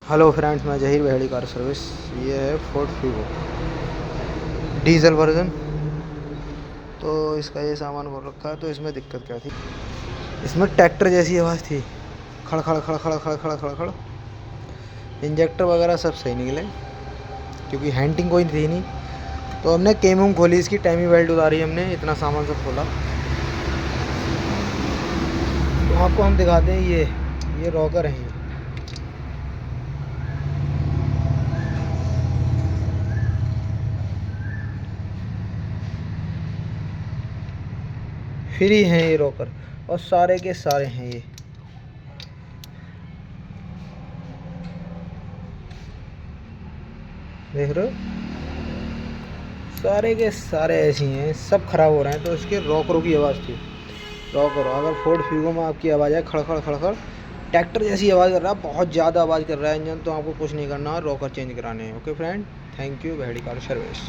Hello friends, मैं Zaheer Baheri car service. ये है फोर्ड फीगो डीजल वर्जन। तो इसका ये सामान खोल रखा है। तो इसमें दिक्कत क्या थी, इसमें ट्रैक्टर जैसी आवाज़ थी, खड़ खड़ खड़ खड़ खड़ खड़ खड़ खड़। इंजेक्टर वगैरह सब सही निकले क्योंकि हैंटिंग कोई थी नहीं। तो हमने केम खोली, इसकी टाइमी बेल्ट उतारी, हमने इतना सामान सब खोला। तो आपको हम दिखाते हैं, ये रॉकर हैं। फ्री हैं ये रॉकर, और सारे के सारे हैं ये। देख रहे हो, सारे के सारे ऐसे ही हैं, सब खराब हो रहे हैं। तो इसके रॉकरों की आवाज़ थी। रॉकर अगर फोर्ड फीगो में आपकी आवाज़ है खड़ खड़ खड़ खड़, ट्रैक्टर जैसी आवाज़ कर रहा है, बहुत ज़्यादा आवाज़ कर रहा है इंजन, तो आपको कुछ नहीं करना, रॉकर चेंज कराने हैं। Okay friend, thank you Baheri car service.